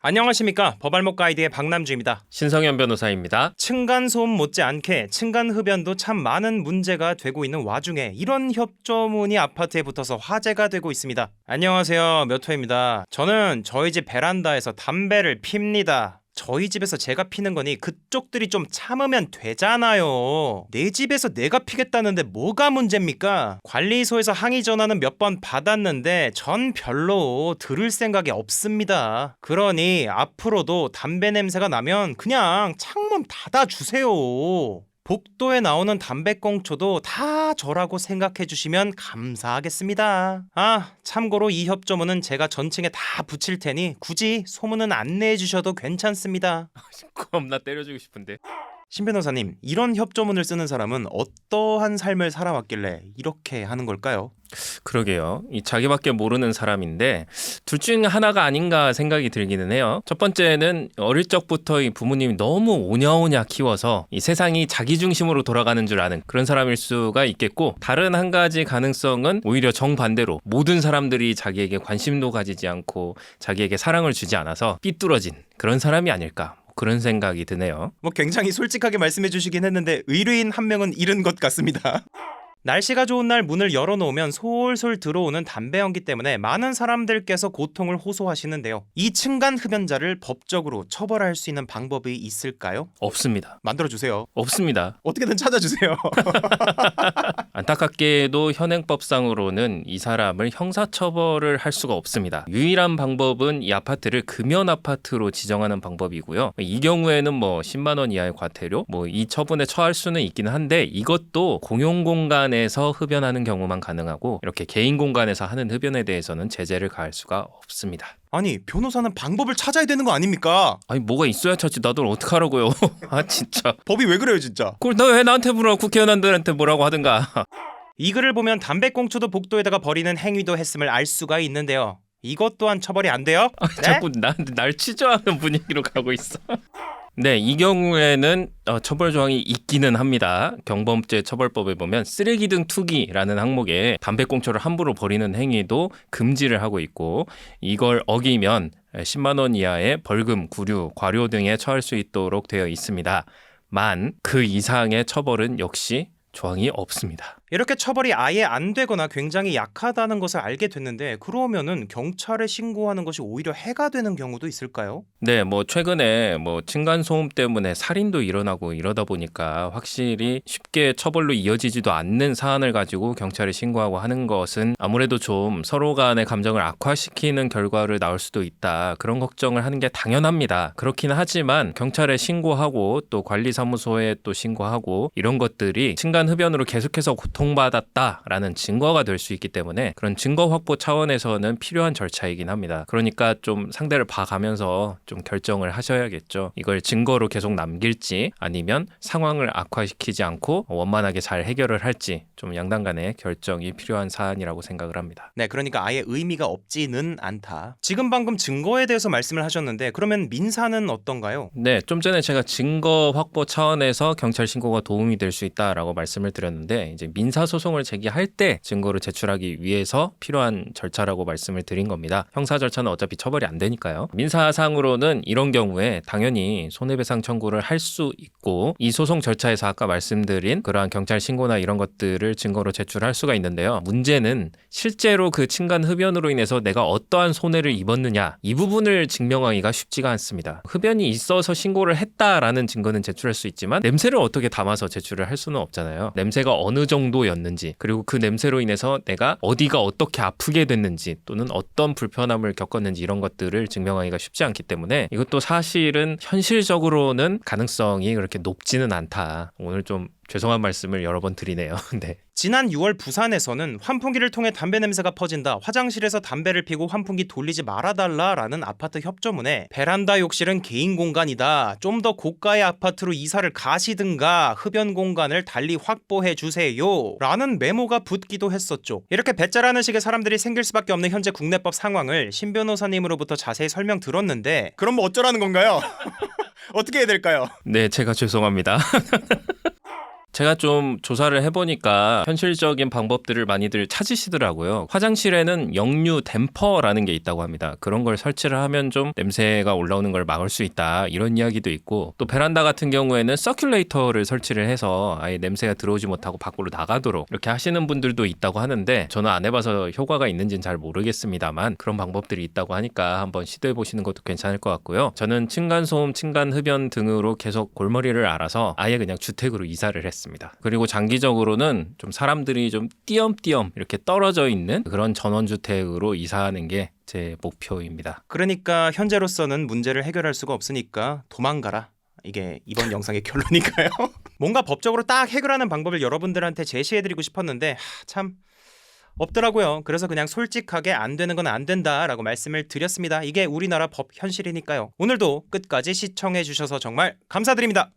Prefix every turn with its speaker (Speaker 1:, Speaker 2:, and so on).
Speaker 1: 안녕하십니까. 법알목 가이드의 박남주입니다.
Speaker 2: 신성현 변호사입니다.
Speaker 1: 층간소음 못지않게 층간흡연도 참 많은 문제가 되고 있는 와중에 이런 협조문이 아파트에 붙어서 화제가 되고 있습니다. 안녕하세요. 몇 호입니다. 저는 저희 집 베란다에서 담배를 핍니다. 저희 집에서 제가 피는 거니 그쪽들이 좀 참으면 되잖아요. 내 집에서 내가 피겠다는데 뭐가 문제입니까? 관리소에서 항의 전화는 몇 번 받았는데 전 별로 들을 생각이 없습니다. 그러니 앞으로도 담배 냄새가 나면 그냥 창문 닫아주세요. 복도에 나오는 담배꽁초도 다 저라고 생각해 주시면 감사하겠습니다. 참고로 이 협조문은 제가 전층에 다 붙일 테니 굳이 소문은 안 내주셔도 괜찮습니다.
Speaker 2: 겁나 때려주고 싶은데.
Speaker 1: 신 변호사님, 이런 협조문을 쓰는 사람은 어떠한 삶을 살아왔길래 이렇게 하는 걸까요?
Speaker 2: 그러게요. 이 자기밖에 모르는 사람인데 둘 중 하나가 아닌가 생각이 들기는 해요. 첫 번째는 어릴 적부터 이 부모님이 너무 오냐오냐 키워서 이 세상이 자기 중심으로 돌아가는 줄 아는 그런 사람일 수가 있겠고, 다른 한 가지 가능성은 오히려 정반대로 모든 사람들이 자기에게 관심도 가지지 않고 자기에게 사랑을 주지 않아서 삐뚤어진 그런 사람이 아닐까, 그런 생각이 드네요.
Speaker 1: 굉장히 솔직하게 말씀해 주시긴 했는데 의뢰인 한 명은 잃은 것 같습니다. 날씨가 좋은 날 문을 열어놓으면 솔솔 들어오는 담배 연기 때문에 많은 사람들께서 고통을 호소하시는데요. 이 층간 흡연자를 법적으로 처벌할 수 있는 방법이 있을까요?
Speaker 2: 없습니다.
Speaker 1: 만들어주세요.
Speaker 2: 없습니다.
Speaker 1: 어떻게든 찾아주세요.
Speaker 2: 안타깝게도 현행법상으로는 이 사람을 형사처벌을 할 수가 없습니다. 유일한 방법은 이 아파트를 금연 아파트로 지정하는 방법이고요. 이 경우에는 10만 원 이하의 과태료, 이 처분에 처할 수는 있기는 한데, 이것도 공용 공간에서 흡연하는 경우만 가능하고 이렇게 개인 공간에서 하는 흡연에 대해서는 제재를 가할 수가 없습니다.
Speaker 1: 아니, 변호사는 방법을 찾아야 되는 거 아닙니까?
Speaker 2: 아니, 뭐가 있어야 찾지. 나도 어떡하라고요. 아, 진짜.
Speaker 1: 법이 왜 그래요, 진짜?
Speaker 2: 그걸 너 왜 나한테 물어? 국회의원들한테 뭐라고 하든가.
Speaker 1: 이 글을 보면 담배꽁초도 복도에다가 버리는 행위도 했음을 알 수가 있는데요. 이것 또한 처벌이 안 돼요? 네?
Speaker 2: 자꾸 날 취조하는 분위기로 가고 있어. 네, 이 경우에는 처벌 조항이 있기는 합니다. 경범죄 처벌법에 보면 쓰레기 등 투기라는 항목에 담배꽁초를 함부로 버리는 행위도 금지를 하고 있고, 이걸 어기면 10만 원 이하의 벌금, 구류, 과료 등에 처할 수 있도록 되어 있습니다. 그 이상의 처벌은 역시 조항이 없습니다.
Speaker 1: 이렇게 처벌이 아예 안 되거나 굉장히 약하다는 것을 알게 됐는데, 그러면은 경찰에 신고하는 것이 오히려 해가 되는 경우도 있을까요?
Speaker 2: 네, 최근에 층간소음 때문에 살인도 일어나고 이러다 보니까 확실히 쉽게 처벌로 이어지지도 않는 사안을 가지고 경찰에 신고하고 하는 것은 아무래도 좀 서로 간의 감정을 악화시키는 결과를 낳을 수도 있다, 그런 걱정을 하는 게 당연합니다. 그렇긴 하지만 경찰에 신고하고 또 관리사무소에 또 신고하고 이런 것들이 층간흡연으로 계속해서 고통받았다라는 증거가 될 수 있기 때문에 그런 증거 확보 차원에서는 필요한 절차이긴 합니다. 그러니까 좀 상대를 봐가면서 좀 결정을 하셔야겠죠. 이걸 증거로 계속 남길지 아니면 상황을 악화시키지 않고 원만하게 잘 해결을 할지, 좀 양당 간의 결정이 필요한 사안이라고 생각을 합니다.
Speaker 1: 네, 그러니까 아예 의미가 없지는 않다. 지금 방금 증거에 대해서 말씀을 하셨는데, 그러면 민사는 어떤가요?
Speaker 2: 네, 좀 전에 제가 증거 확보 차원에서 경찰 신고가 도움이 될 수 있다라고 말씀을 드렸는데, 이제 민사 소송을 제기할 때 증거를 제출하기 위해서 필요한 절차라고 말씀을 드린 겁니다. 형사 절차는 어차피 처벌이 안 되니까요. 민사상으로는 이런 경우에 당연히 손해배상 청구를 할 수 있고, 이 소송 절차에서 아까 말씀드린 그러한 경찰 신고나 이런 것들을 증거로 제출할 수가 있는데요. 문제는 실제로 그 층간 흡연으로 인해서 내가 어떠한 손해를 입었느냐, 이 부분을 증명하기가 쉽지가 않습니다. 흡연이 있어서 신고를 했다라는 증거는 제출할 수 있지만 냄새를 어떻게 담아서 제출을 할 수는 없잖아요. 냄새가 어느 정도였는지, 그리고 그 냄새로 인해서 내가 어디가 어떻게 아프게 됐는지 또는 어떤 불편함을 겪었는지, 이런 것들을 증명하기가 쉽지 않기 때문에 이것도 사실은 현실적으로는 가능성이 그렇게 높지는 않다. 오늘 좀 죄송한 말씀을 여러 번 드리네요. 네.
Speaker 1: 지난 6월 부산에서는 환풍기를 통해 담배 냄새가 퍼진다, 화장실에서 담배를 피고 환풍기 돌리지 말아달라라는 아파트 협조문에 베란다 욕실은 개인 공간이다, 좀 더 고가의 아파트로 이사를 가시든가 흡연 공간을 달리 확보해 주세요 라는 메모가 붙기도 했었죠. 이렇게 배짜라는 식의 사람들이 생길 수밖에 없는 현재 국내법 상황을 신 변호사님으로부터 자세히 설명 들었는데, 그럼 뭐 어쩌라는 건가요? 어떻게 해야 될까요?
Speaker 2: 네, 제가 죄송합니다. 제가 좀 조사를 해보니까 현실적인 방법들을 많이들 찾으시더라고요. 화장실에는 역류 댐퍼라는 게 있다고 합니다. 그런 걸 설치를 하면 좀 냄새가 올라오는 걸 막을 수 있다, 이런 이야기도 있고, 또 베란다 같은 경우에는 서큘레이터를 설치를 해서 아예 냄새가 들어오지 못하고 밖으로 나가도록 이렇게 하시는 분들도 있다고 하는데, 저는 안 해봐서 효과가 있는지는 잘 모르겠습니다만 그런 방법들이 있다고 하니까 한번 시도해 보시는 것도 괜찮을 것 같고요. 저는 층간소음, 층간흡연 등으로 계속 골머리를 앓아서 아예 그냥 주택으로 이사를 했습니다. 그리고 장기적으로는 좀 사람들이 좀 띄엄띄엄 이렇게 떨어져 있는 그런 전원주택으로 이사하는 게 제 목표입니다.
Speaker 1: 그러니까 현재로서는 문제를 해결할 수가 없으니까 도망가라. 이게 이번 영상의 결론이니까요. 뭔가 법적으로 딱 해결하는 방법을 여러분들한테 제시해드리고 싶었는데 참 없더라고요. 그래서 그냥 솔직하게 안 되는 건 안 된다라고 말씀을 드렸습니다. 이게 우리나라 법 현실이니까요. 오늘도 끝까지 시청해주셔서 정말 감사드립니다.